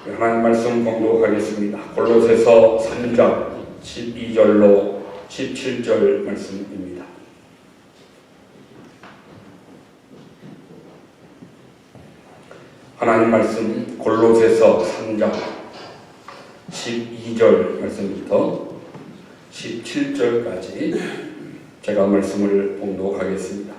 하나님 말씀 공독하겠습니다. 골로새서 3장 12절로 17절 말씀입니다. 하나님 말씀 골로새서 3장 12절 말씀부터 17절까지 제가 말씀을 봉독하겠습니다.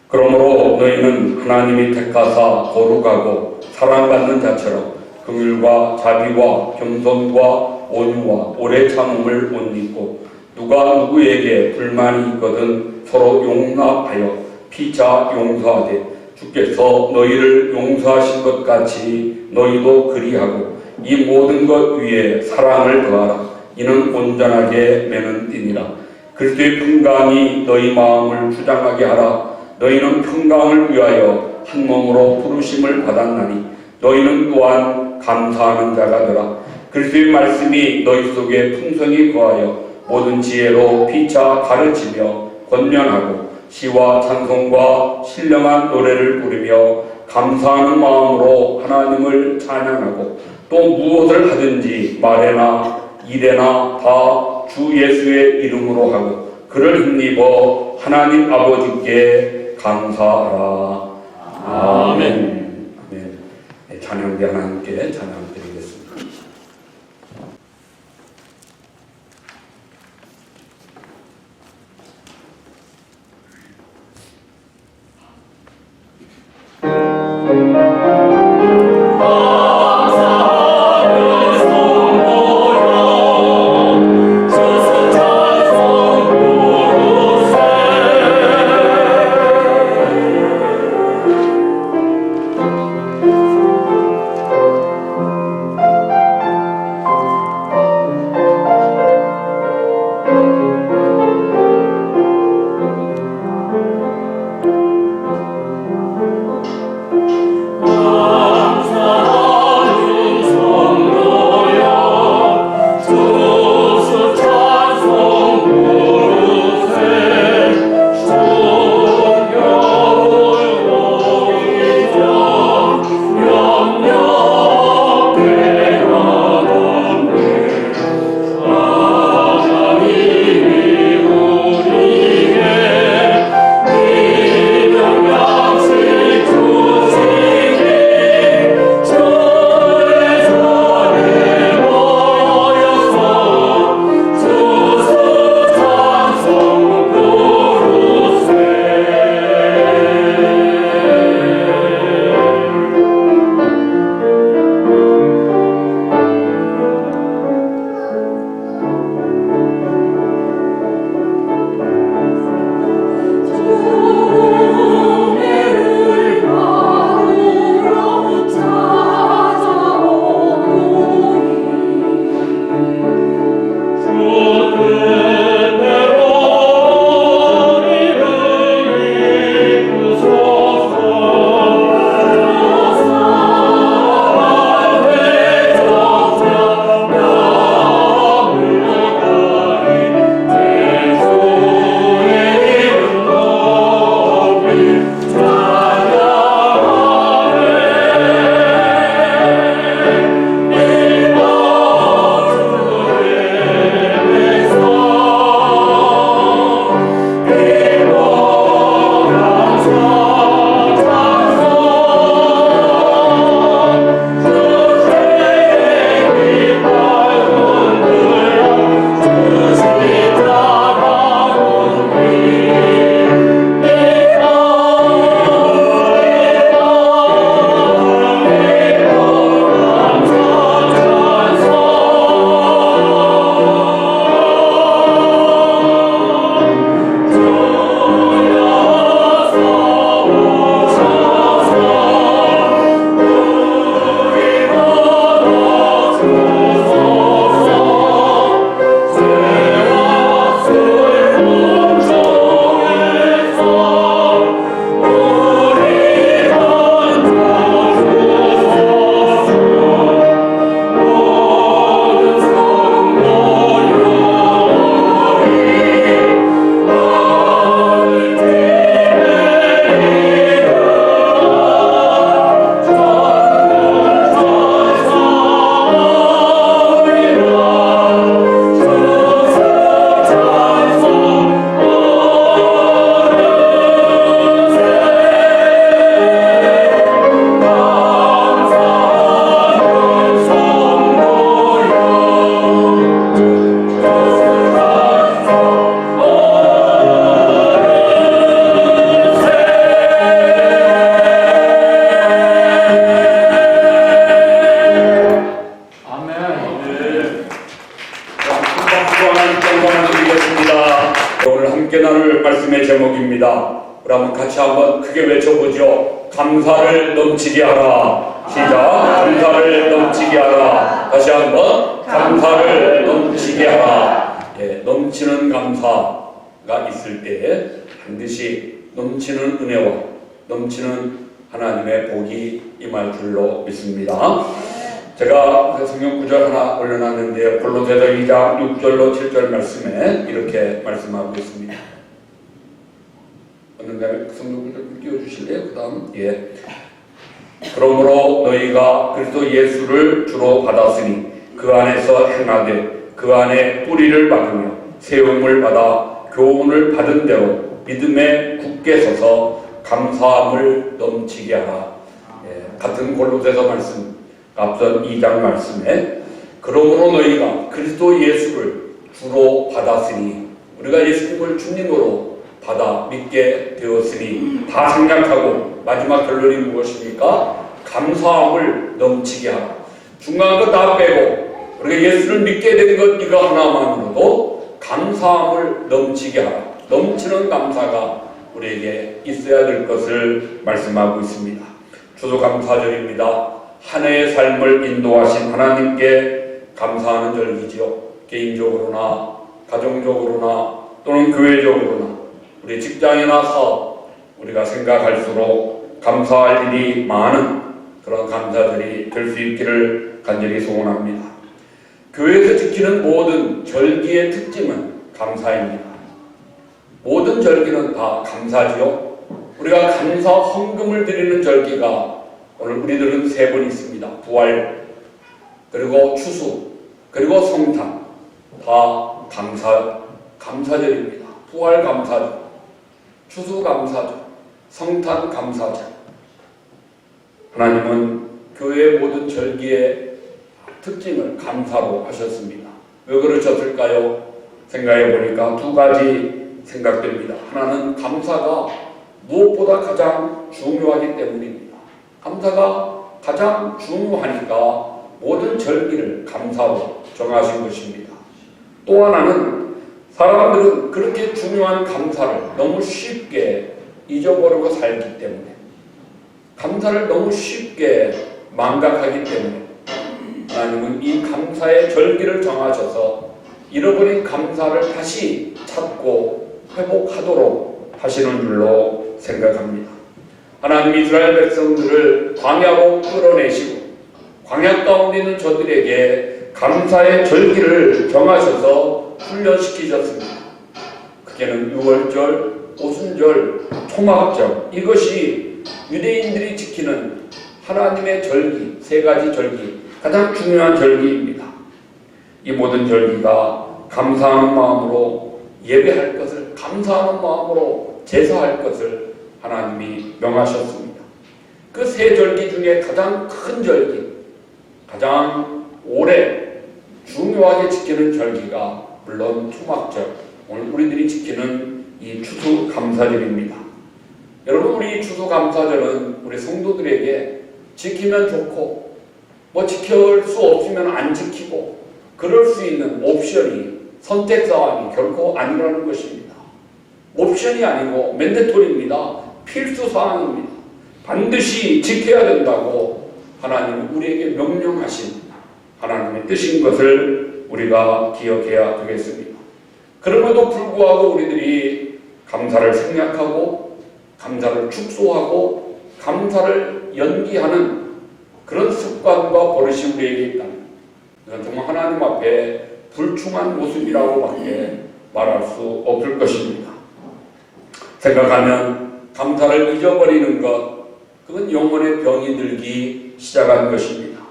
그러므로 너희는 하나님이 택하사 거룩하고 사랑받는 자처럼 긍휼과 자비와 겸손과 온유와 오래 참음을 못 잊고 누가 누구에게 불만이 있거든 서로 용납하여 피차 용서하되 주께서 너희를 용서하신 것 같이 너희도 그리하고 이 모든 것 위에 사랑을 더하라. 이는 온전하게 매는 띠니라. 그리스도의 평강이 너희 마음을 주장하게 하라. 너희는 평강을 위하여 한 몸으로 부르심을 받았나니 너희는 또한 감사하는 자가 되라. 그리스도의 말씀이 너희 속에 풍성히 거하여 모든 지혜로 피차 가르치며 권면하고 시와 찬송과 신령한 노래를 부르며 감사하는 마음으로 하나님을 찬양하고 또 무엇을 하든지 말에나 일에나 다 주 예수의 이름으로 하고 그를 힘입어 하나님 아버지께 감사하라. 아멘. 네, 찬양대 하나님께 찬양드리겠습니다. 제목입니다. 그러면 같이 한번 크게 외쳐보죠. 감사를 넘치게 하라. 시작. 감사를 넘치게 하라. 다시 한번 감사를 넘치게 하라. 예, 넘치는 감사가 있을 때 반드시 넘치는 은혜와 넘치는 하나님의 복이 임할 줄로 믿습니다. 제가 성경 구절 하나 올려놨는데 골로새서 2장 6절로 7절 말씀에 이렇게 말씀하고 있습니다. 어느 성경 구절 띄워주실래요? 그 다음 예. 그러므로 너희가 그리스도 예수를 주로 받았으니 그 안에서 행하되 그 안에 뿌리를 박으며 세움을 받아 교훈을 받은 대로 믿음에 굳게 서서 감사함을 넘치게 하라. 예, 같은 골로새서 말씀 앞선 2장 말씀에 그러므로 너희가 그리스도 예수를 주로 받았으니 우리가 예수님을 주님으로 받아 믿게 되었으니 다 생각하고 마지막 결론이 무엇입니까? 감사함을 넘치게 하라. 중간한 거 다 빼고 우리가 예수를 믿게 된 것 이거 하나만으로도 감사함을 넘치게 하라. 넘치는 감사가 우리에게 있어야 될 것을 말씀하고 있습니다. 추수감사절입니다. 한 해의 삶을 인도하신 하나님께 감사하는 절기지요. 개인적으로나 가정적으로나 또는 교회적으로나 우리 직장이나 사업 우리가 생각할수록 감사할 일이 많은 그런 감사절이 될 수 있기를 간절히 소원합니다. 교회에서 지키는 모든 절기의 특징은 감사입니다. 모든 절기는 다 감사지요. 우리가 감사 헌금을 드리는 절기가 오늘 우리들은 3번 있습니다. 부활, 그리고 추수, 그리고 성탄. 다 감사절입니다. 부활 감사절, 추수 감사절, 성탄 감사절. 하나님은 교회의 모든 절기의 특징을 감사로 하셨습니다. 왜 그러셨을까요? 생각해 보니까 2가지 생각됩니다. 하나는 감사가 무엇보다 가장 중요하기 때문입니다. 감사가 가장 중요하니까 모든 절기를 감사로 정하신 것입니다. 또 하나는 사람들은 그렇게 중요한 감사를 너무 쉽게 잊어버리고 살기 때문에 감사를 너무 쉽게 망각하기 때문에 하나님은 이 감사의 절기를 정하셔서 잃어버린 감사를 다시 찾고 회복하도록 하시는 줄로 생각합니다. 하나님 이스라엘 백성들을 광야로 끌어내시고 광야 가운데 있는 저들에게 감사의 절기를 정하셔서 훈련시키셨습니다. 그게는 유월절, 오순절, 초막절 이것이 유대인들이 지키는 하나님의 절기 3가지 절기 가장 중요한 절기입니다. 이 모든 절기가 감사하는 마음으로 예배할 것을 감사하는 마음으로 제사할 것을 하나님이 명하셨습니다. 그 3절기 중에 가장 큰 절기 가장 오래 중요하게 지키는 절기가 물론 초막절 오늘 우리들이 지키는 이 추수감사절입니다. 여러분 우리 추수감사절은 우리 성도들에게 지키면 좋고 뭐 지킬 수 없으면 안 지키고 그럴 수 있는 옵션이 선택사항이 결코 아니라는 것입니다. 옵션이 아니고 맨데토리입니다. 필수사항입니다. 반드시 지켜야 된다고 하나님은 우리에게 명령하신 하나님의 뜻인 것을 우리가 기억해야 되겠습니다. 그럼에도 불구하고 우리들이 감사를 생략하고 감사를 축소하고 감사를 연기하는 그런 습관과 버릇이 우리에게 있다면 이건 정말 하나님 앞에 불충한 모습이라고밖에 말할 수 없을 것입니다. 생각하면 감사를 잊어버리는 것 그건 영혼의 병이 들기 시작하는 것입니다.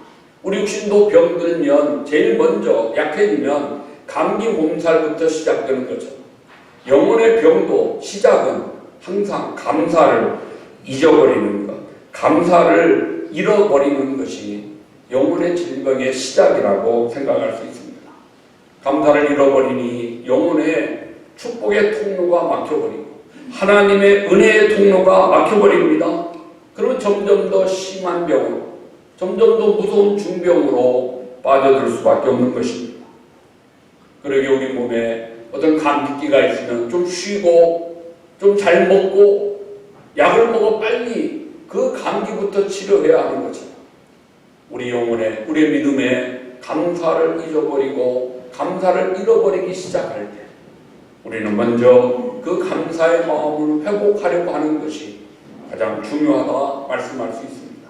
우리 육신도 병들면 제일 먼저 약해지면 감기 몸살부터 시작되는 거죠. 영혼의 병도 시작은 항상 감사를 잊어버리는 것, 감사를 잃어버리는 것이 영혼의 질병의 시작이라고 생각할 수 있습니다. 감사를 잃어버리니 영혼의 축복의 통로가 막혀버리고 하나님의 은혜의 통로가 막혀버립니다. 그러면 점점 더 심한 병으로 점점 더 무서운 중병으로 빠져들 수밖에 없는 것입니다. 그러게 우리 몸에 어떤 감기기가 있으면 좀 쉬고 좀 잘 먹고 약을 먹어 빨리 그 감기부터 치료해야 하는 거죠. 우리 영혼에, 우리의 믿음에 감사를 잊어버리고 감사를 잃어버리기 시작할 때 우리는 먼저 그 감사의 마음을 회복하려고 하는 것이 가장 중요하다 말씀할 수 있습니다.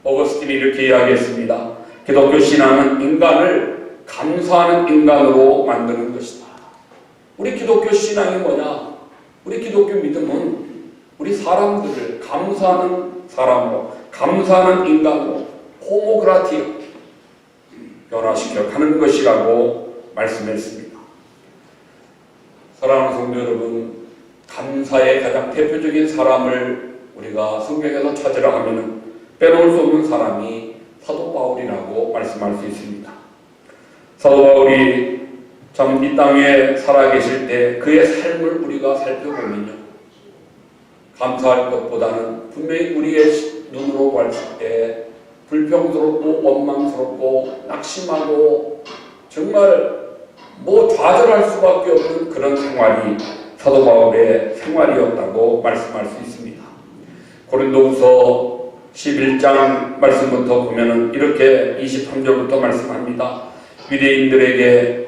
어거스틴이 이렇게 이야기했습니다. 기독교 신앙은 인간을 감사하는 인간으로 만드는 것이다. 우리 기독교 신앙이 뭐냐? 우리 기독교 믿음은 우리 사람들을 감사하는 사람으로, 감사하는 인간으로 호모그라티아 변화시켜 가는 것이라고 말씀했습니다. 사랑하는 성도 여러분, 감사의 가장 대표적인 사람을 우리가 성경에서 찾으라 하면 빼놓을 수 없는 사람이 사도 바울이라고 말씀할 수 있습니다. 사도 바울이 참 이 땅에 살아계실 때 그의 삶을 우리가 살펴보면요, 감사할 것보다는 분명히 우리의 눈으로 봤을 때 불평스럽고 원망스럽고 낙심하고 정말 좌절할 수밖에 없는 그런 생활이 사도 바울의 생활이었다고 말씀할 수 있습니다. 고린도후서 11장 말씀부터 보면은 이렇게 23절부터 말씀합니다. 유대인들에게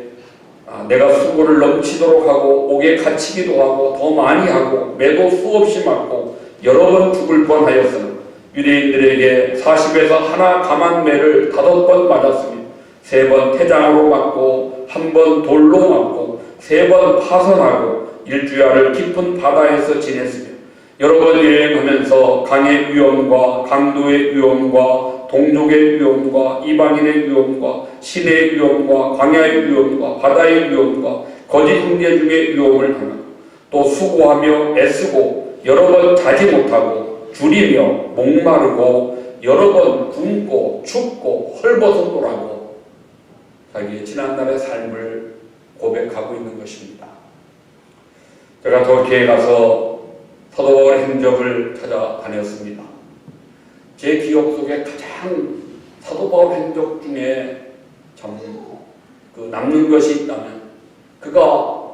내가 수고를 넘치도록 하고 옥에 갇히기도 하고 더 많이 하고 매도 수없이 맞고 여러 번 죽을 뻔하였으나 유대인들에게 40에서 하나 감한 매를 5번 맞았으며 3번 태장으로 맞고 1번 돌로 맞고 3번 파선하고 일주야를 깊은 바다에서 지냈으며 여러 번 여행하면서 강의 위험과 강도의 위험과 동족의 위험과 이방인의 위험과 시내의 위험과 광야의 위험과 바다의 위험과 거짓 형제 중의 위험을 당하고 또 수고하며 애쓰고 여러 번 자지 못하고 줄이며 목마르고 여러 번 굶고 춥고 헐벗어노라고 자기의 지난날의 삶을 고백하고 있는 것입니다. 제가 터키에 가서 사도 바울의 행적을 찾아다녔습니다. 제 기억 속에 가장 사도 바울 행적 중에 참 남는 것이 있다면 그가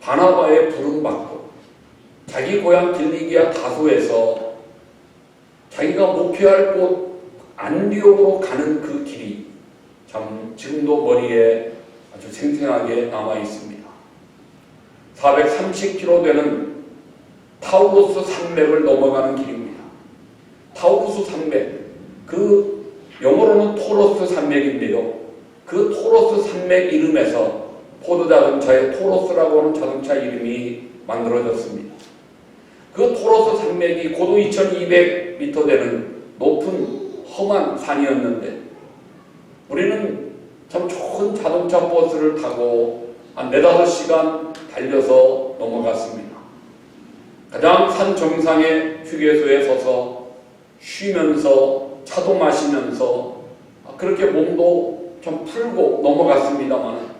바나바의 부름받고 자기 고향 길리기아 다소에서 자기가 목표할 곳 안디옥으로 가는 그 길이 참 지금도 머리에 아주 생생하게 남아 있습니다. 430km 되는 타우로스 산맥을 넘어가는 길입니다. 타우로스 산맥, 그 영어로는 토로스 산맥인데요. 그 토로스 산맥 이름에서 포드 자동차의 토로스라고 하는 자동차 이름이 만들어졌습니다. 그 토로스 산맥이 고도 2200m 되는 높은 험한 산이었는데 우리는 참 좋은 자동차 버스를 타고 한 4-5시간 달려서 넘어갔습니다. 가장 산 정상의 휴게소에 서서 쉬면서 차도 마시면서 그렇게 몸도 좀 풀고 넘어갔습니다만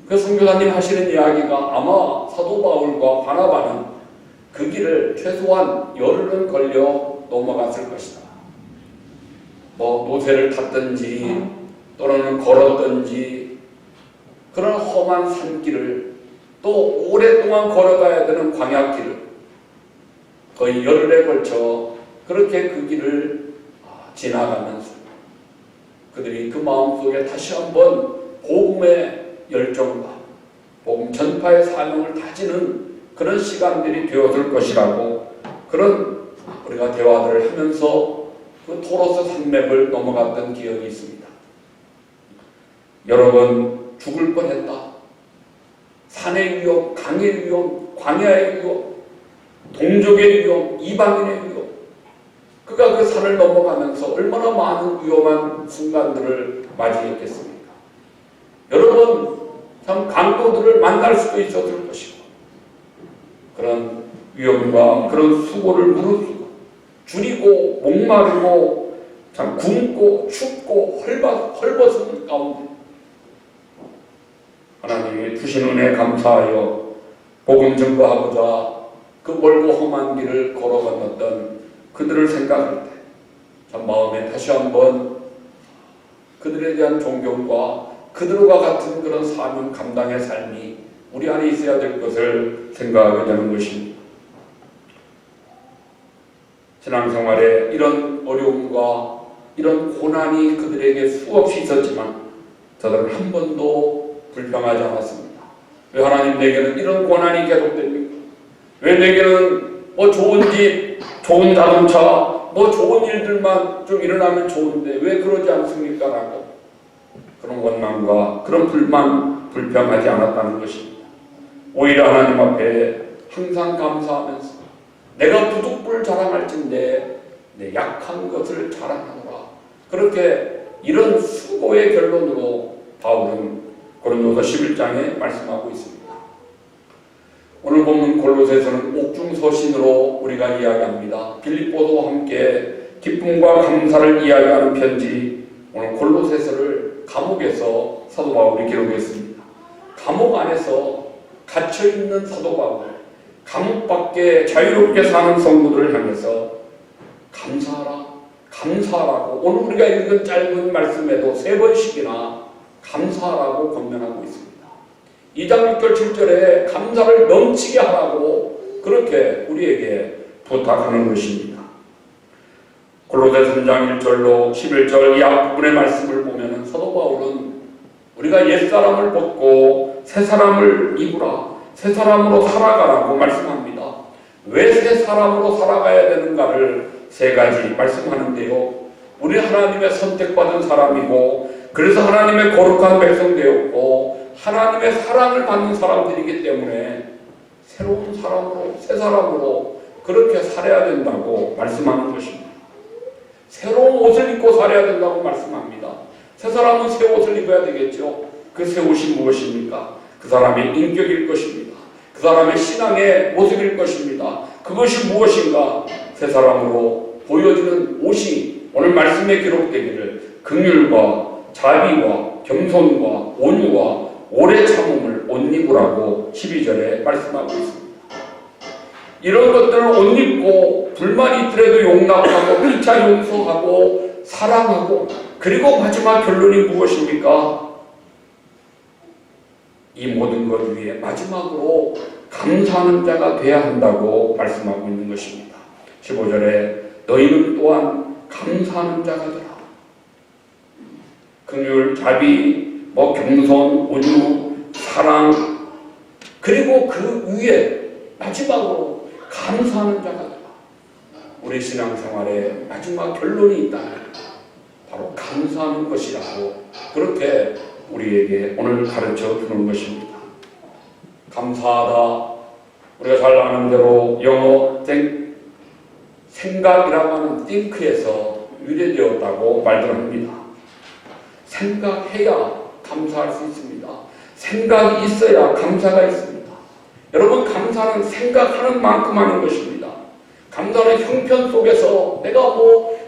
그 선교사님 하시는 이야기가 아마 사도 바울과 바나바는 그 길을 최소한 열흘은 걸려 넘어갔을 것이다. 노새를 탔든지 또는 걸었든지 그런 험한 산길을 또 오랫동안 걸어가야 되는 광야길을 거의 열흘에 걸쳐 그렇게 그 길을 지나가면서 그들이 그 마음속에 다시 한번 복음의 열정과 복음 전파의 사명을 다지는 그런 시간들이 되어질 것이라고 그런 우리가 대화들을 하면서 그 토로스 산맥을 넘어갔던 기억이 있습니다. 여러 번 죽을 뻔했다. 산의 위험, 강의 위험, 광야의 위험, 동족의 위험, 이방인의 위험. 그가 그 산을 넘어가면서 얼마나 많은 위험한 순간들을 맞이했겠습니까? 여러 번 참 강도들을 만날 수도 있었을 것이고 그런 위험과 그런 수고를 무릅쓰고 줄이고 목마르고 참 굶고 춥고 헐벗은 가운데 하나님이 주신 은혜에 감사하여 복음 전거하고자 그 멀고 험한 길을 걸어 건넜던 그들을 생각할 때 참 마음에 다시 한번 그들에 대한 존경과 그들과 같은 그런 사명 감당의 삶이 우리 안에 있어야 될 것을 생각하게 되는 것입니다. 신앙생활에 이런 어려움과 이런 고난이 그들에게 수없이 있었지만 저들은 한 번도 불평하지 않았습니다. 왜 하나님 내게는 이런 고난이 계속됩니까? 왜 내게는 뭐 좋은 집, 좋은 자동차, 뭐 좋은 일들만 좀 일어나면 좋은데 왜 그러지 않습니까? 라고 그런 원망과 그런 불평하지 않았다는 것입니다. 오히려 하나님 앞에 항상 감사하면서 내가 부득불 자랑할진대 내 약한 것을 자랑하노라. 그렇게 이런 수고의 결론으로 바울은 고린도서 11장에 말씀하고 있습니다. 오늘 본문 골로새서는 옥중서신으로 우리가 이야기합니다. 빌립보도 함께 기쁨과 감사를 이야기하는 편지, 오늘 골로새서를 감옥에서 사도 바울이 기록했습니다. 감옥 안에서 갇혀있는 사도 바울, 감옥 밖에 자유롭게 사는 성도들을 향해서 감사하라, 감사하라고 오늘 우리가 읽은 짧은 말씀에도 3번씩이나 감사하라고 권면하고 있습니다. 2장 6절 7절에 감사를 넘치게 하라고 그렇게 우리에게 부탁하는 것입니다. 골로새 3장 1절로 11절 이 앞부분의 말씀을 보면 사도 바울은 우리가 옛사람을 벗고 새사람을 입으라, 새사람으로 살아가라고 말씀합니다. 왜 새사람으로 살아가야 되는가를 3가지 말씀하는데요. 우리 하나님의 선택받은 사람이고 그래서 하나님의 거룩한 백성 되었고 하나님의 사랑을 받는 사람들이기 때문에 새로운 사람으로, 새 사람으로 그렇게 살아야 된다고 말씀하는 것입니다. 새로운 옷을 입고 살아야 된다고 말씀합니다. 새 사람은 새 옷을 입어야 되겠죠. 그 새 옷이 무엇입니까? 그 사람의 인격일 것입니다. 그 사람의 신앙의 모습일 것입니다. 그것이 무엇인가? 새 사람으로 보여지는 옷이 오늘 말씀에 기록되기를 긍휼과 자비와 겸손과 온유와 오래 참음을 옷 입으라고 12절에 말씀하고 있습니다. 이런 것들을 옷 입고 불만이 있더라도 용납하고 피차 용서하고 사랑하고 그리고 마지막 결론이 무엇입니까? 이 모든 것 위에 마지막으로 감사하는 자가 돼야 한다고 말씀하고 있는 것입니다. 15절에 너희는 또한 감사하는 자가 되라. 긍휼, 자비, 겸손, 온유, 사랑 그리고 그 위에 마지막으로 감사하는 자가 되라. 우리 신앙생활에 마지막 결론이 있다면 바로 감사하는 것이라고 그렇게 우리에게 오늘 가르쳐 주는 것입니다. 감사하다. 우리가 잘 아는 대로 영어 생각이라고 하는 think에서 유래되었다고 말들 합니다. 생각해야 감사할 수 있습니다. 생각이 있어야 감사가 있습니다. 여러분, 감사는 생각하는 만큼 하는 것입니다. 감사는 형편 속에서 내가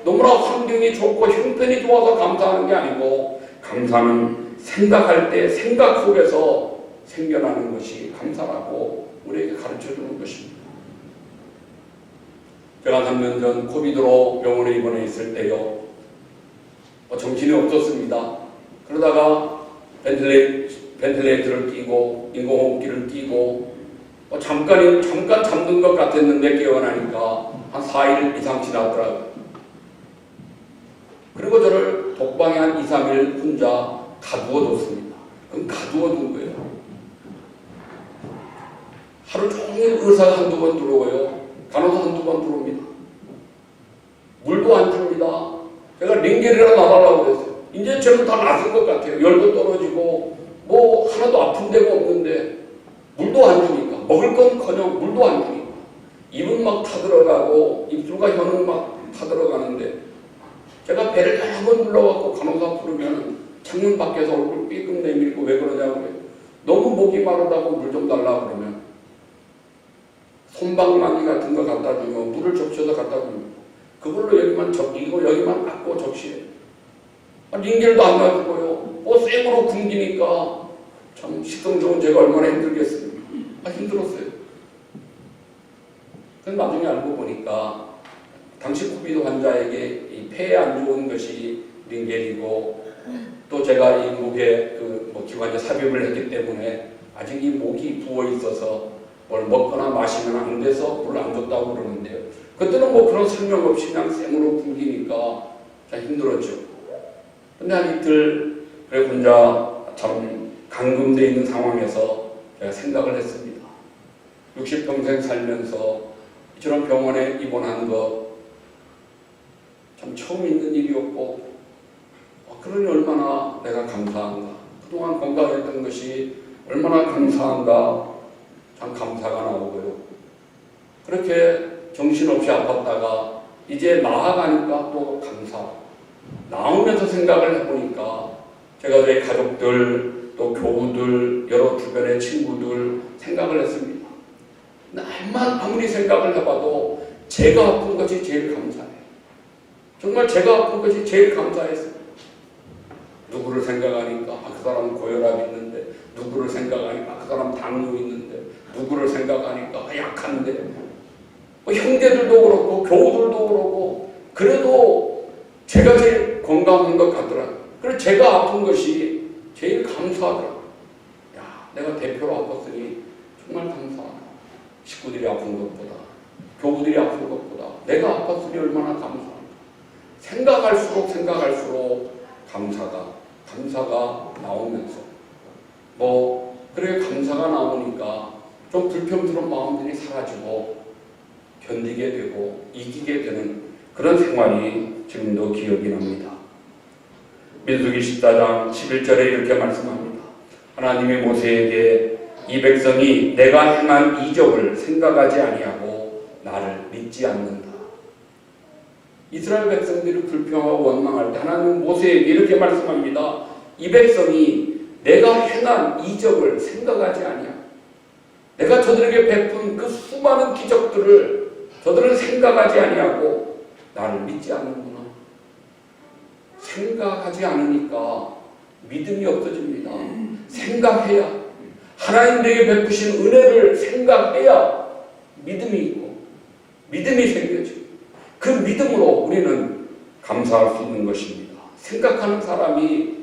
너무나 환경이 좋고 형편이 좋아서 감사하는 게 아니고 감사는 생각할 때 생각 속에서 생겨나는 것이 감사라고 우리에게 가르쳐주는 것입니다. 제가 3년 전 코비드로 병원에 입원해 있을 때요, 정신이 없었습니다. 그러다가 벤틸레이터를 끼고 인공호흡기를 끼고 잠깐 잠든 것 같았는데 깨어나니까 한 4일 이상 지났더라고요. 그리고 저를 독방에 한 2, 3일 혼자 가두어뒀습니다. 그럼 가두어둔 거예요. 하루 종일 의사가 한두 번 들어오고요. 간호사 한두 번 들어옵니다. 물도 안 줍니다. 제가 링겔이라도 놔달라고 그랬어요. 이제 저는 다 낫은 것 같아요. 열도 떨어지고 하나도 아픈 데가 없는데 물도 안 주니까 먹을 건커녕 물도 안 주니까 입은 막 타들어가고 입술과 혀는 막 타들어가는데 제가 배를 여러 번 눌러갖고 간호사 부르면 창문 밖에서 얼굴 삐끔 내밀고 왜 그러냐고 그래요. 너무 목이 마르다고 물 좀 달라고 그러면 손방망이 같은 거 갖다 주면 물을 적셔서 갖다 주면 그걸로 여기만 적이고 여기만 닦고 적시해요. 링겔도 안 놔주고요. 생으로 굶기니까 참 식성 좋은 제가 얼마나 힘들겠습니까? 힘들었어요. 그래서 나중에 알고 보니까 당시 코비드 환자에게 이 폐에 안 좋은 것이 링겔이고 또 제가 이 목에 기관지 삽입을 했기 때문에 아직 이 목이 부어 있어서 뭘 먹거나 마시면 안 돼서 물 안 줬다고 그러는데요. 그때는 뭐 그런 설명 없이 그냥 생으로 굶기니까 참 힘들었죠. 근데 한 이틀 그래 혼자 참 감금되어 있는 상황에서 제가 생각을 했습니다. 60평생 살면서 저런 병원에 입원한 거 참 처음 있는 일이었고, 그러니 얼마나 내가 감사한가. 그동안 건강했던 것이 얼마나 감사한가. 참 감사가 나오고요. 그렇게 정신없이 아팠다가 이제 나아가니까 또 감사. 나오면서 생각을 해보니까 제가 저희 가족들, 또 교우들, 여러 주변의 친구들 생각을 했습니다. 아무리 생각을 해봐도 제가 아픈 것이 제일 감사해요. 정말 제가 아픈 것이 제일 감사했어요. 누구를 생각하니까 그 사람은 고혈압이 있는데, 누구를 생각하니까 그 사람 당뇨 있는데, 누구를 생각하니까 약한데, 형제들도 그렇고 교우들도 그렇고, 그래도 제가 제일 건강한 것 같더라고요. 그래서 제가 아픈 것이 제일 감사하더라고요. 야, 내가 대표로 아팠으니 정말 감사하다. 식구들이 아픈 것보다, 교우들이 아픈 것보다 내가 아팠으니 얼마나 감사한가. 생각할수록 감사가 나오면서 그래 감사가 나오니까 좀 불평스러운 마음들이 사라지고 견디게 되고 이기게 되는 그런 생활이 지금도 기억이 납니다. 민수기 14장 11절에 이렇게 말씀합니다. 하나님이 모세에게 이 백성이 내가 행한 이적을 생각하지 아니하고 나를 믿지 않는다. 이스라엘 백성들이 불평하고 원망할 때 하나님은 모세에게 이렇게 말씀합니다. 이 백성이 내가 행한 이적을 생각하지 아니하고, 내가 저들에게 베푼 그 수많은 기적들을 저들은 생각하지 아니하고 나를 믿지 않는구나. 생각하지 않으니까 믿음이 없어집니다. 생각해야, 하나님 내게 베푸신 은혜를 생각해야 믿음이 있고 믿음이 생겨지고, 그 믿음으로 우리는 감사할 수 있는 것입니다. 생각하는 사람이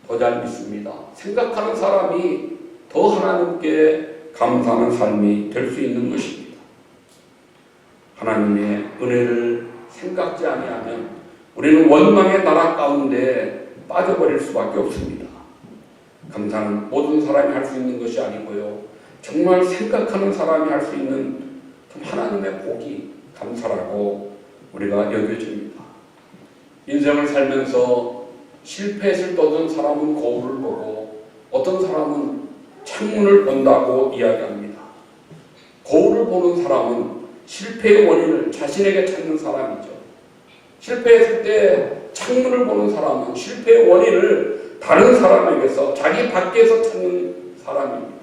더 잘 믿습니다. 생각하는 사람이 더 하나님께 감사하는 삶이 될 수 있는 것입니다. 하나님의 은혜를 생각지 아니하면 우리는 원망의 나라 가운데 빠져버릴 수밖에 없습니다. 감사는 모든 사람이 할 수 있는 것이 아니고요. 정말 생각하는 사람이 할 수 있는 하나님의 복이 감사라고 우리가 여겨집니다. 인생을 살면서 실패했을 때 어떤 사람은 거울을 보고 어떤 사람은 창문을 본다고 이야기합니다. 거울을 보는 사람은 실패의 원인을 자신에게 찾는 사람이죠. 실패했을 때 창문을 보는 사람은 실패의 원인을 다른 사람에게서, 자기 밖에서 찾는 사람입니다.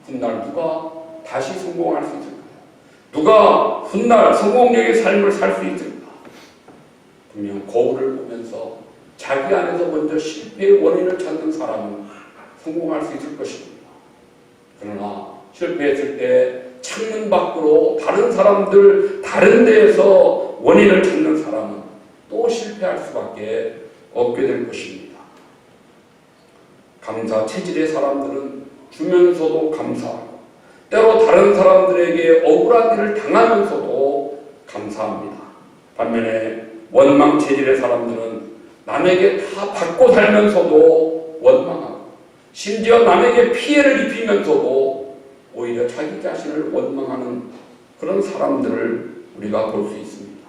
훗날 누가 다시 성공할 수 있을까? 누가 훗날 성공적인 삶을 살 수 있을까? 분명 거울을 보면서 자기 안에서 먼저 실패의 원인을 찾는 사람은 성공할 수 있을 것입니다. 그러나 실패했을 때 창문 밖으로 다른 사람들, 다른 데에서 원인을 찾는 사람은 또 실패할 수밖에 없게 될 것입니다. 감사 체질의 사람들은 주면서도 감사하고, 때로 다른 사람들에게 억울한 일을 당하면서도 감사합니다. 반면에 원망 체질의 사람들은 남에게 다 받고 살면서도 원망하고, 심지어 남에게 피해를 입히면서도 오히려 자기 자신을 원망하는 그런 사람들을 우리가 볼 수 있습니다.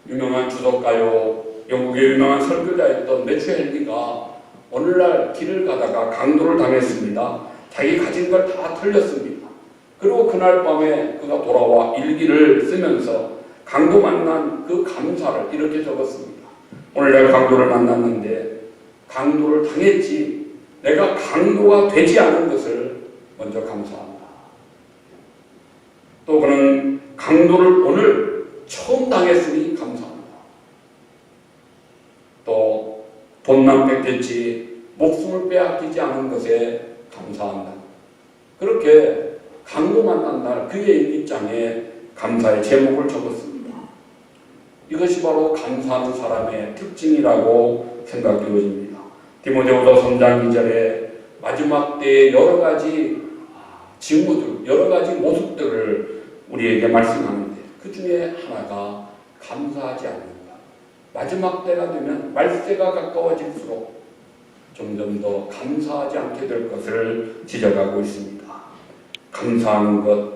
유명한 주석가요, 영국의 유명한 설교자였던 매튜 헨리가 오늘날 길을 가다가 강도를 당했습니다. 자기 가진 걸 다 털렸습니다. 그리고 그날 밤에 그가 돌아와 일기를 쓰면서 강도 만난 그 감사를 이렇게 적었습니다. 오늘 내가 강도를 만났는데 강도를 당했지 내가 강도가 되지 않은 것을 먼저 감사한다. 또 그는 강도를 오늘 처음 당했으니 감사합니다. 또 돈만 뺏겼지 목숨을 빼앗기지 않은 것에 감사한다. 그렇게 강도 만난 날 그의 일기장에 감사의 제목을 적었습니다. 이것이 바로 감사하는 사람의 특징이라고 생각되어집니다. 디모데후서 3장 2절에 마지막 때의 여러 가지 징후들, 여러 가지 모습들을 우리에게 말씀하는데 그 중에 하나가 감사하지 않는 것. 마지막 때가 되면 말세가 가까워질수록 점점 더 감사하지 않게 될 것을 지적하고 있습니다. 감사하는 것,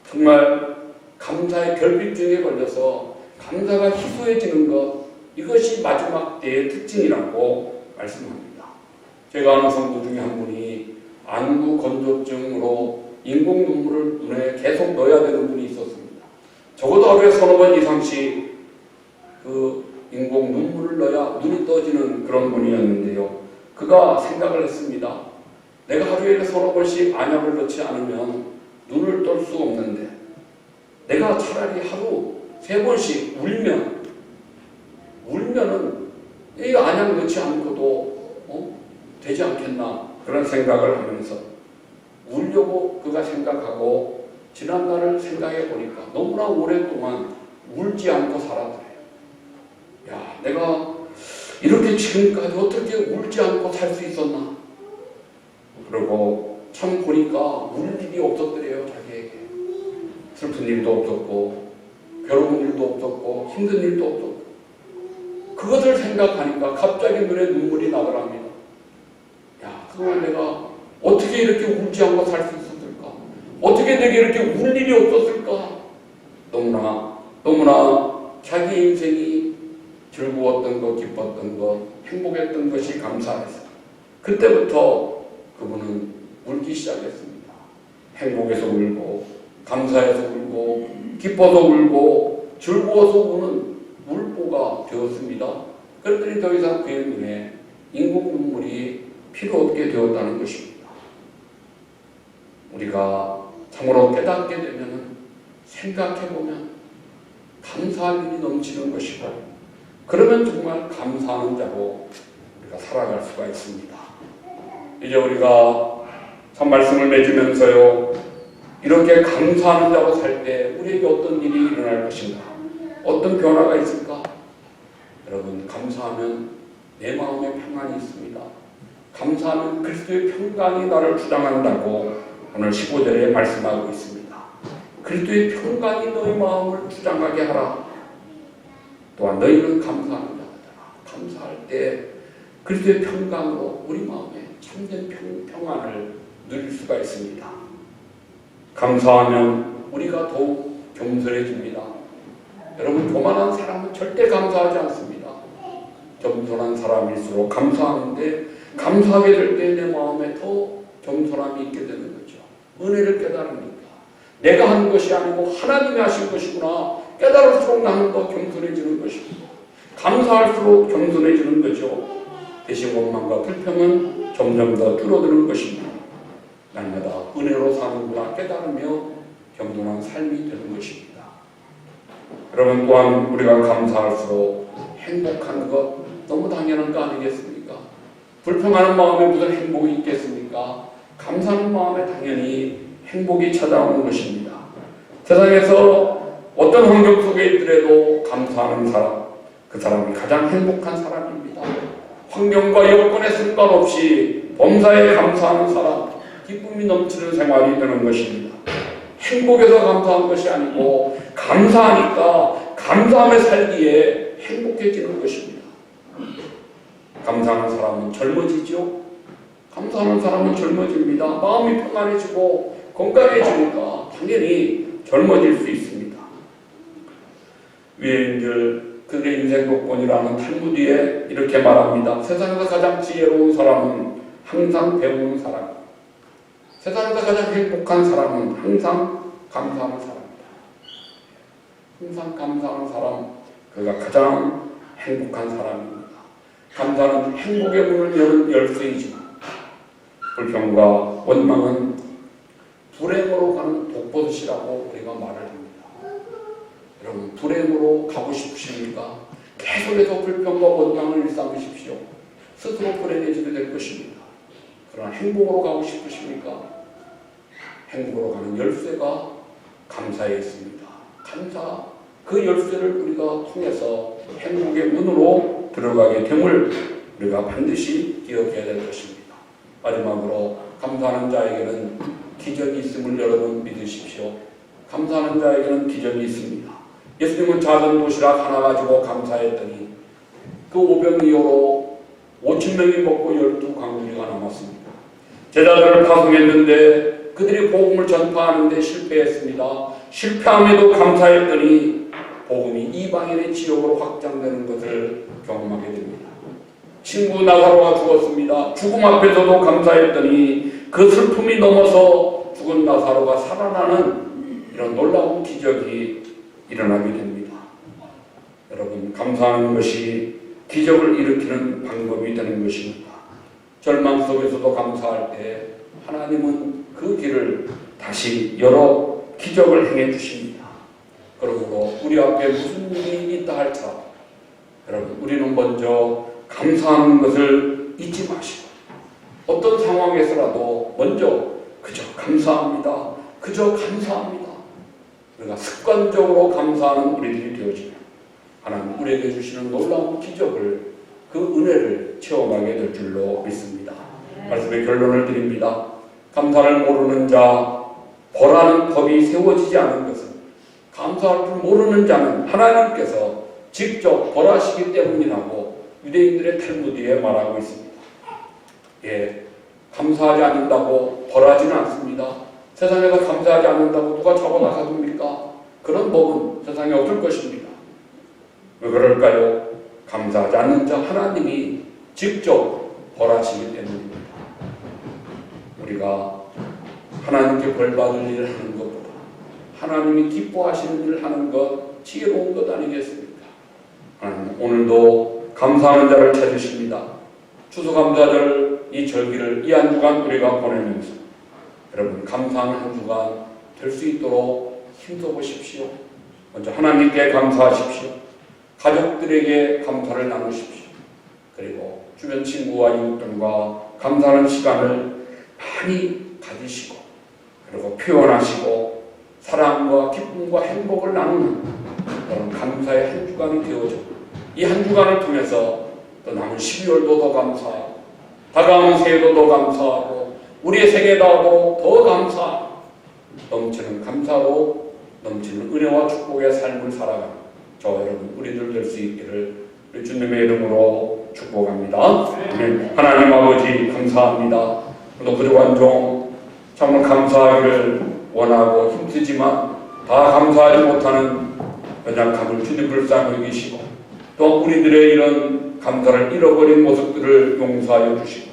정말 감사의 결핍증에 걸려서 감사가 희소해지는 것, 이것이 마지막 때의 특징이라고 말씀합니다. 제가 아는 성도 중에 한 분이 안구 건조증으로 인공 눈물을 눈에 계속 넣어야 되는 분이 있었습니다. 적어도 하루에 서너 번 이상씩 그 인공 눈물을 넣어야 눈이 떠지는 그런 분이었는데요. 그가 생각을 했습니다. 내가 하루에 서너 번씩 안약을 넣지 않으면 눈을 뜰 수 없는데 내가 차라리 하루 3번씩 울면은 이 안약 넣지 않고도 되지 않겠나 그런 생각을 하면서 울려고 그가 생각하고 지난날을 생각해 보니까 너무나 오랫동안 울지 않고 살았더래요. 야, 내가 이렇게 지금까지 어떻게 울지 않고 살 수 있었나? 그리고 참 보니까 울 일이 없었더래요. 자기에게 슬픈 일도 없었고 괴로운 일도 없었고 힘든 일도 없었고 그것을 생각하니까 갑자기 눈에 눈물이 나더랍니다. 야, 그동안 내가 어떻게 이렇게 울지 않고 살 수 있었을까? 어떻게 내게 이렇게 울 일이 없었을까? 너무나 자기 인생이 즐거웠던 것, 기뻤던 것, 행복했던 것이 감사했어요. 그때부터 그분은 울기 시작했습니다. 행복해서 울고, 감사해서 울고, 기뻐서 울고, 즐거워서 우는 울보가 되었습니다. 그랬더니 더 이상 그의 눈에 인공 눈물이 필요 없게 되었다는 것입니다. 우리가 참으로 깨닫게 되면 생각해보면 감사할 일이 넘치는 것이고 그러면 정말 감사하는 자로 우리가 살아갈 수가 있습니다. 이제 우리가 참 말씀을 맺으면서요 이렇게 감사하는 자로 살 때 우리에게 어떤 일이 일어날 것인가, 어떤 변화가 있을까? 여러분, 감사하면 내 마음에 평안이 있습니다. 감사하면 그리스도의 평강이 나를 주장한다고 오늘 15절에 말씀하고 있습니다. 그리스도의 평강이 너희 마음을 주장하게 하라. 또한 너희는 감사하는 자들아. 감사할 때 그리스도의 평강으로 우리 마음에 참된 평안을 누릴 수가 있습니다. 감사하면 우리가 더욱 겸손해집니다. 여러분, 교만한 사람은 절대 감사하지 않습니다. 겸손한 사람일수록 감사하는데 감사하게 될 때 내 마음에 더 겸손함이 있게 되는 거죠. 은혜를 깨달으니까 내가 한 것이 아니고 하나님이 하신 것이구나 깨달을수록 나는 더 겸손해지는 것입니다. 감사할수록 겸손해지는 거죠. 대신 원망과 불평은 점점 더 줄어드는 것입니다. 날마다 은혜로 사는구나 깨달으며 겸손한 삶이 되는 것입니다. 여러분, 또한 우리가 감사할수록 행복한 것 너무 당연한 거 아니겠습니까? 불평하는 마음에 무슨 행복이 있겠습니까? 감사하는 마음에 당연히 행복이 찾아오는 것입니다. 세상에서 어떤 환경 속에 있더라도 감사하는 사람, 그 사람이 가장 행복한 사람입니다. 환경과 여건에 상관없이 범사에 감사하는 사람, 기쁨이 넘치는 생활이 되는 것입니다. 행복해서 감사한 것이 아니고 감사하니까 감사함에 살기에 행복해지는 것입니다. 감사하는 사람은 젊어지죠. 감사하는 사람은 젊어집니다. 마음이 평안해지고 건강해지니까 당연히 젊어질 수 있습니다. 위인들 그들의 인생 독본이라는 탈무드에 이렇게 말합니다. 세상에서 가장 지혜로운 사람은 항상 배우는 사람, 세상에서 가장 행복한 사람은 항상 감사하는 사람입니다. 항상 감사하는 사람, 그가 가장 행복한 사람입니다. 감사는 행복의 문을 여는 열쇠이지만 불평과 원망은 불행으로 가는 독버섯이라고 우리가 말을 합니다. 여러분, 불행으로 가고 싶으십니까? 계속해서 불평과 원망을 일삼으십시오. 스스로 불행해지게 될 것입니다. 그러나 행복으로 가고 싶으십니까? 행복으로 가는 열쇠가 감사에 있습니다. 감사, 그 열쇠를 우리가 통해서 행복의 문으로 들어가게 됨을 우리가 반드시 기억해야 될 것입니다. 마지막으로 감사하는 자에게는 기적이 있음을 여러분 믿으십시오. 감사하는 자에게는 기적이 있습니다. 예수님은 작은 도시락 하나 가지고 감사했더니 그 오병이어로 5,000명이 먹고 12광주리가 남았습니다. 제자들을 파송했는데 그들이 복음을 전파하는데 실패했습니다. 실패함에도 감사했더니 복음이 이방인의 지역으로 확장되는 것을 경험하게 됩니다. 친구 나사로가 죽었습니다. 죽음 앞에서도 감사했더니 그 슬픔이 넘어서 죽은 나사로가 살아나는 이런 놀라운 기적이 일어나게 됩니다. 여러분, 감사하는 것이 기적을 일으키는 방법이 되는 것입니다. 절망 속에서도 감사할 때 하나님은 그 길을 다시 열어 기적을 행해 주십니다. 그러므로 우리 앞에 무슨 일이 있다 할지라도 여러분, 우리는 먼저 감사하는 것을 잊지 마시고 어떤 상황에서라도 먼저 그저 감사합니다. 그저 감사합니다. 우리가 습관적으로 감사하는 우리들이 되어지면 하나님 우리에게 주시는 놀라운 기적을 그 은혜를 체험하게 될 줄로 믿습니다. 말씀의 결론을 드립니다. 감사를 모르는 자, 벌하는 법이 세워지지 않은 것은 감사할 줄 모르는 자는 하나님께서 직접 벌하시기 때문이라고 유대인들의 탈무드에 말하고 있습니다. 예, 감사하지 않는다고 벌하지는 않습니다. 세상에서 감사하지 않는다고 누가 잡아나가줍니까? 그런 법은 세상에 없을 것입니다. 왜 그럴까요? 감사하지 않는 자 하나님이 직접 벌하시기 때문입니다. 우리가 하나님께 벌받을 일을 하는 것보다 하나님이 기뻐하시는 일을 하는 것 지혜로운 것 아니겠습니까? 하나님 오늘도 감사하는 자를 찾으십니다. 추수감사절 이 절기를 이 한 주간 우리가 보내면서 여러분 감사하는 한 주간 될 수 있도록 힘써보십시오. 먼저 하나님께 감사하십시오. 가족들에게 감사를 나누십시오. 그리고 주변 친구와 이웃들과 감사하는 시간을 많이 가지시고 그리고 표현하시고 사랑과 기쁨과 행복을 나누는 그런 감사의 한 주간이 되어져 이 한 주간을 통해서 또 남은 12월도 더 감사하고 다가오는 새해도 더 감사하고 우리의 생애다도 더 감사하고 넘치는 감사로 넘치는 은혜와 축복의 삶을 살아가는 저 여러분 우리들 될 수 있기를 우리 주님의 이름으로 축복합니다. 아멘. 하나님 아버지 감사합니다. 또 부족한 종 정말 감사하기를 원하고 힘쓰지만 다 감사하지 못하는 연약함을 주님 불쌍히 여기시고 또 우리들의 이런 감사를 잃어버린 모습들을 용서하여 주시고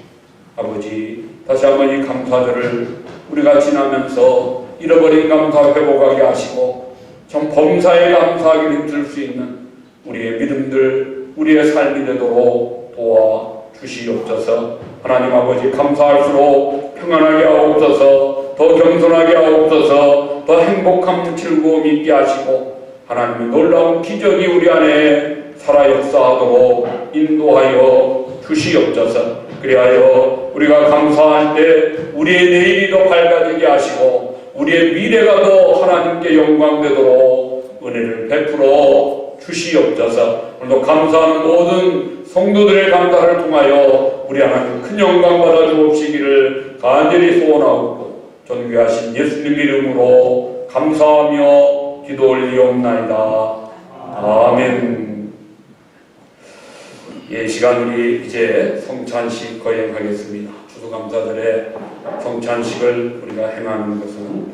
아버지 다시 한번 이 감사절을 우리가 지나면서 잃어버린 감사 회복하게 하시고 참 범사에 감사하기를 힘쓸 수 있는 우리의 믿음들 우리의 삶이 되도록 도와주시옵소서. 하나님 아버지 감사할수록 평안하게 하옵소서. 더 겸손하게 하옵소서. 더 행복함 즐거움이 있게 하시고 하나님의 놀라운 기적이 우리 안에 살아 역사하도록 인도하여 주시옵소서. 그리하여 우리가 감사할 때 우리의 내일이 더 밝아지게 하시고 우리의 미래가 더 하나님께 영광되도록 은혜를 베풀어 주시옵소서. 오늘도 감사하는 모든 성도들의 감사를 통하여 우리 하나님 큰 영광 받아 주옵시기를 간절히 소원하고 존귀하신 예수님 이름으로 감사하며 기도 올리옵나이다. 아멘. 예, 시간 우리 이제 성찬식 거행하겠습니다. 추수감사절에 성찬식을 우리가 행하는 것은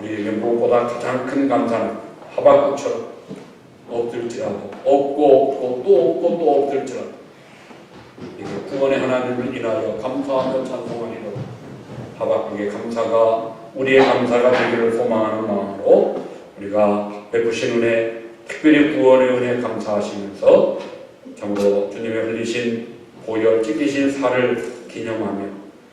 우리에게 무엇보다 가장 큰 감사는 하박국처럼 없을지라도 없고 또 없고 또 없을지라도 이게 구원의 하나님을 인하여 감사하며 찬송하리로다. 하박국의 감사가 우리의 감사가 되기를 소망하는 마음으로 우리가 베푸신 은혜 특별히 구원의 은혜 감사하시면서 참으로 주님의 흘리신 보혈 찢기신 살을 기념하며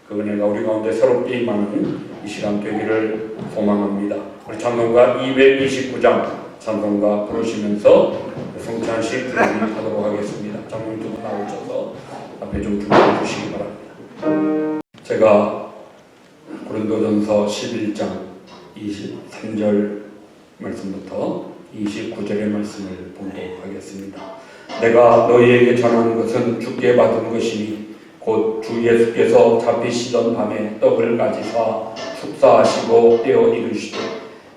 그 은혜가 우리 가운데 새롭게 임하는 이 시간 되기를 소망합니다. 우리 찬송가 229장 찬송가 부르시면서 성찬식 진행하도록 하겠습니다. 장로님 두 분 나오셔서 앞에 좀 준비해 주시기 바랍니다. 제가 고린도전서 11장 23절 말씀부터 29절의 말씀을 봉독하겠습니다. 내가 너희에게 전하는 것은 주께 받은 것이니 곧 주 예수께서 잡히시던 밤에 떡을 가지사 축사하시고 떼어 이르시되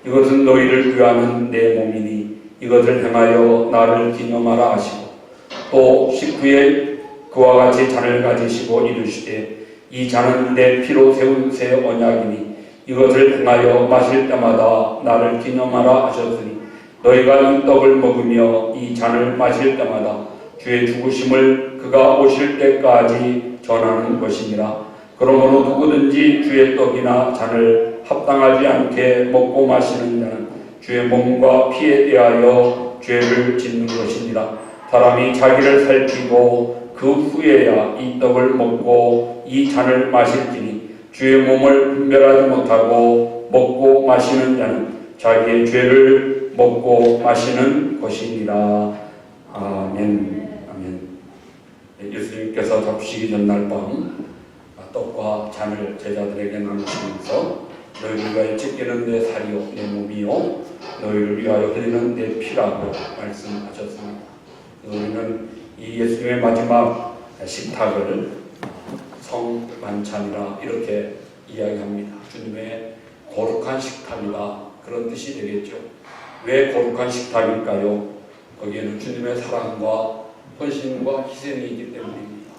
이것은 너희를 위하는 내 몸이니 이것을 행하여 나를 기념하라 하시고 또 식후에 그와 같이 잔을 가지시고 이르시되 이 잔은 내 피로 세운 새 언약이니 이것을 행하여 마실 때마다 나를 기념하라 하셨으니 너희가 이 떡을 먹으며 이 잔을 마실 때마다 주의 죽으심을 그가 오실 때까지 전하는 것이니라. 그러므로 누구든지 주의 떡이나 잔을 합당하지 않게 먹고 마시는 자는 주의 몸과 피에 대하여 죄를 짓는 것이니라. 사람이 자기를 살피고 그 후에야 이 떡을 먹고 이 잔을 마실지니 주의 몸을 분별하지 못하고 먹고 마시는 자는 자기의 죄를 먹고 마시는 것이니라. 아멘. 아멘. 예수님께서 잡수시기 전날 밤 떡과 잔을 제자들에게 나누시면서 너희를 위하여 찢기는 내 살이요 내 몸이요 너희를 위하여 흘리는 내 피라고 말씀하셨습니다. 우리는 이 예수님의 마지막 식탁을 성만찬이라 이렇게 이야기합니다. 주님의 거룩한 식탁이다 그런 뜻이 되겠죠. 왜 거룩한 식탁일까요? 거기에는 주님의 사랑과 헌신과 희생이 있기 때문입니다.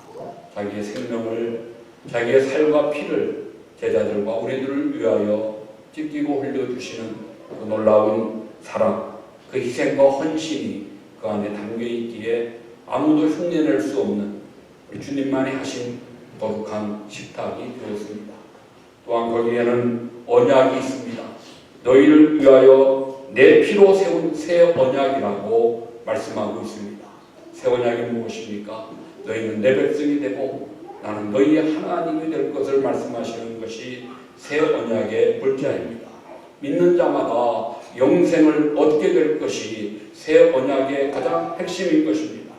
자기의 생명을 자기의 살과 피를 제자들과 우리들을 위하여 찢기고 흘려주시는 그 놀라운 사랑, 그 희생과 헌신이 그 안에 담겨있기에 아무도 흉내낼 수 없는 우리 주님만이 하신 거룩한 식탁이 되었습니다. 또한 거기에는 언약이 있습니다. 너희를 위하여 내 피로 세운 새 언약이라고 말씀하고 있습니다. 새 언약이 무엇입니까? 너희는 내 백성이 되고 나는 너희의 하나님이 될 것을 말씀하시는 것이 새 언약의 물자입니다. 믿는 자마다 영생을 얻게 될 것이 새 언약의 가장 핵심인 것입니다.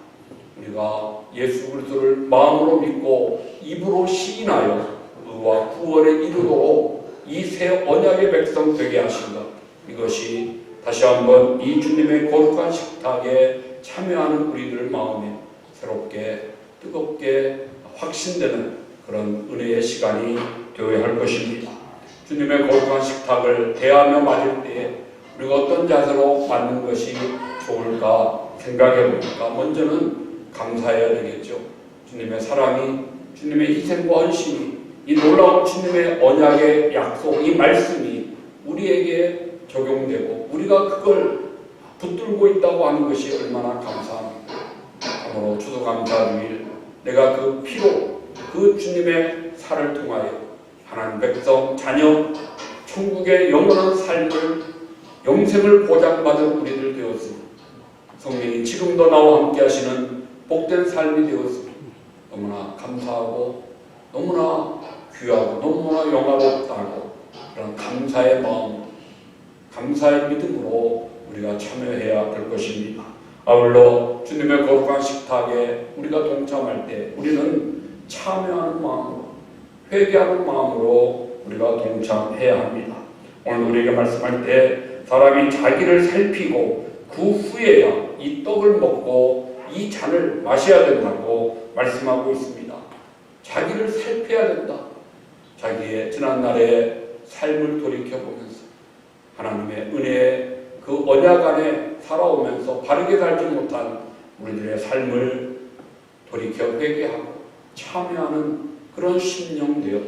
우리가 예수 그리스도를 마음으로 믿고 입으로 시인하여 의와 구원에 이르도록 이 새 언약의 백성 되게 하신 것, 이것이 다시 한번 이 주님의 거룩한 식탁에 참여하는 우리들 마음에 새롭게 뜨겁게 확신되는 그런 은혜의 시간이 되어야 할 것입니다. 주님의 거룩한 식탁을 대하며 맞을 때에 우리가 어떤 자세로 맞는 것이 좋을까 생각해 보니까 먼저는 감사해야 되겠죠. 주님의 사랑이, 주님의 희생과 헌신이, 이 놀라운 주님의 언약의 약속, 이 말씀이 우리에게 적용되고 우리가 그걸 붙들고 있다고 하는 것이 얼마나 감사합니다. 참으로 추수감사주일 내가 그 피로 그 주님의 살을 통하여 하나님 백성 자녀 천국의 영원한 삶을 영생을 보장받은 우리들 되었습니다. 성령이 지금도 나와 함께 하시는 복된 삶이 되었습니다. 너무나 감사하고 너무나 귀하고 너무나 영화롭다고 그런 감사의 마음, 감사의 믿음으로 우리가 참여해야 될 것입니다. 아울러 주님의 거룩한 식탁에 우리가 동참할 때 우리는 참여하는 마음으로, 회개하는 마음으로 우리가 동참해야 합니다. 오늘 우리에게 말씀할 때 사람이 자기를 살피고 그 후에야 이 떡을 먹고 이 잔을 마셔야 된다고 말씀하고 있습니다. 자기를 살펴야 된다. 자기의 지난날의 삶을 돌이켜보면서 하나님의 은혜의 그 언약 안에 살아오면서 바르게 살지 못한 우리들의 삶을 돌이켜 회개하고 참여하는 그런 심령되어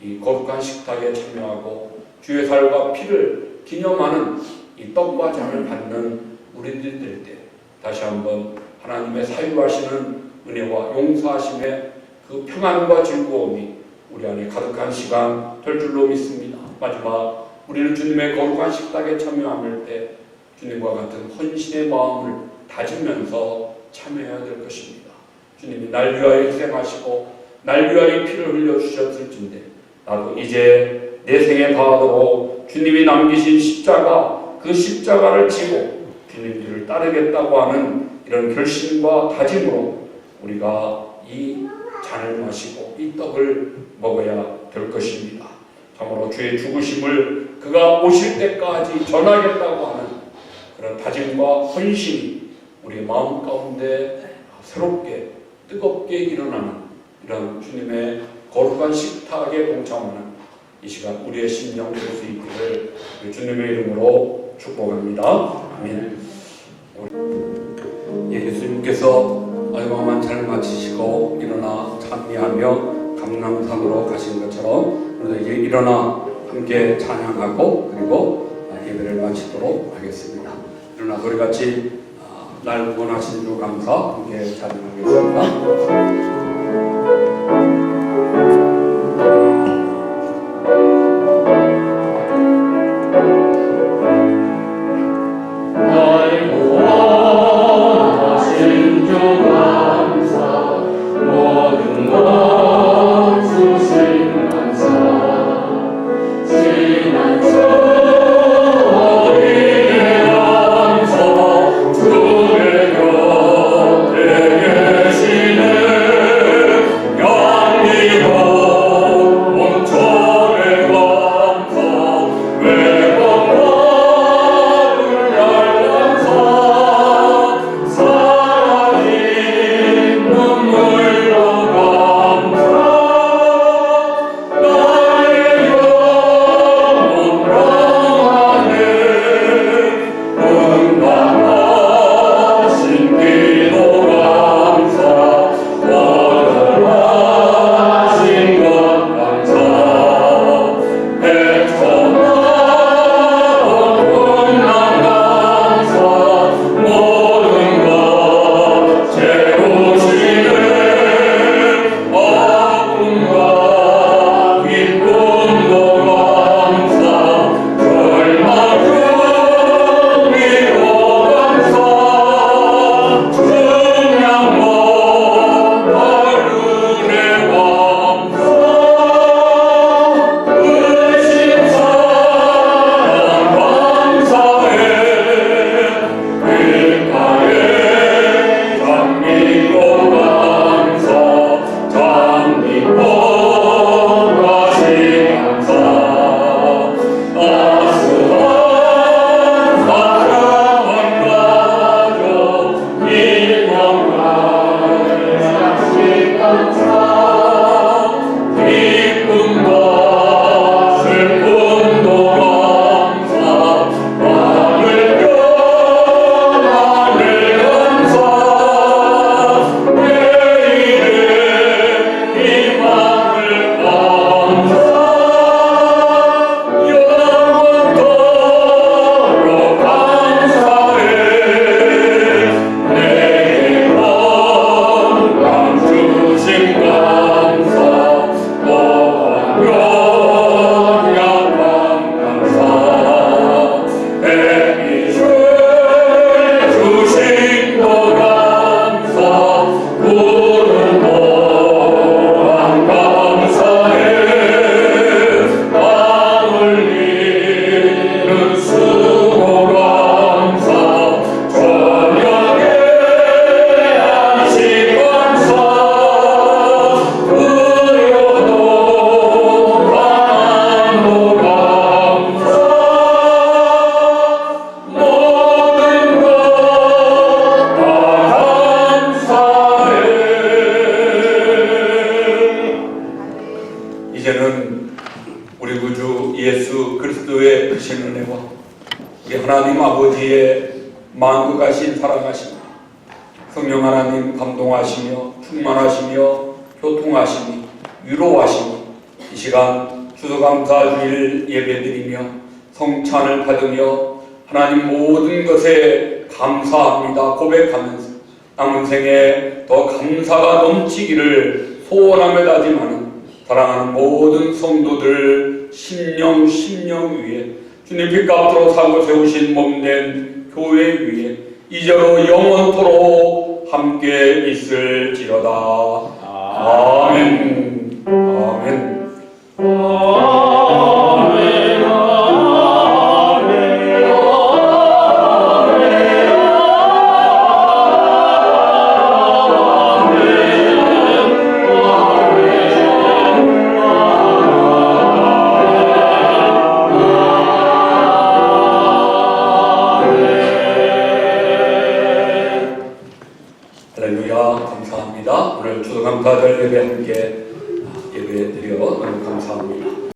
이 거룩한 식탁에 참여하고 주의 살과 피를 기념하는 이 떡과 잔을 받는 우리들 될 때 다시 한번 하나님의 사유하시는 은혜와 용서하심의 그 평안과 즐거움이 우리 안에 가득한 시간 될 줄로 믿습니다. 마지막 우리는 주님의 거룩한 식탁에 참여할 때 주님과 같은 헌신의 마음을 다지면서 참여해야 될 것입니다. 주님이 날 위하여 희생하시고 날 위하여 피를 흘려주셨을진데 나도 이제 내 생에 다하도록 주님이 남기신 십자가, 그 십자가를 지고 주님 뒤를 따르겠다고 하는 이런 결심과 다짐으로 우리가 이 잔을 마시고 이 떡을 먹어야 될 것입니다. 참으로 주의 죽으심을 그가 오실 때까지 전하겠다고 하는 그런 다짐과 헌신이 우리의 마음 가운데 새롭게 뜨겁게 일어나는 이런 주님의 거룩한 식탁에 동참하는 이 시간 우리의 심령 될 수 있기를 주님의 이름으로 축복합니다. 아멘. 예수님께서 얼마만 잘 마치시고 일어나 찬미하며 감람산으로 가신 것처럼 우리도 이제 일어나 함께 찬양하고 그리고 예배를 마치도록 하겠습니다. 일어나 우리 같이 날 구원하신 주 감사 함께 찬양하겠습니다. 이제는 우리 구주 예수 그리스도의 크신 은혜와 우리 하나님 아버지의 만극하신 사랑하심, 성령 하나님 감동하시며 충만하시며 교통하시니 위로하시니 이 시간 추수감사주일 예배드리며 성찬을 받으며 하나님 모든 것에 감사합니다 고백하면서 남은 생에 더 감사가 넘치기를 소원하며 다짐하는 사랑하는 모든 성도들 심령 위에 주님 빛값으로 사고 세우신 몸된 교회 위에 이제로 영원토록 함께 있을지어다. 아멘. 아멘. 할렐루야. 감사합니다. 오늘 오늘 추수감사절 예배 함께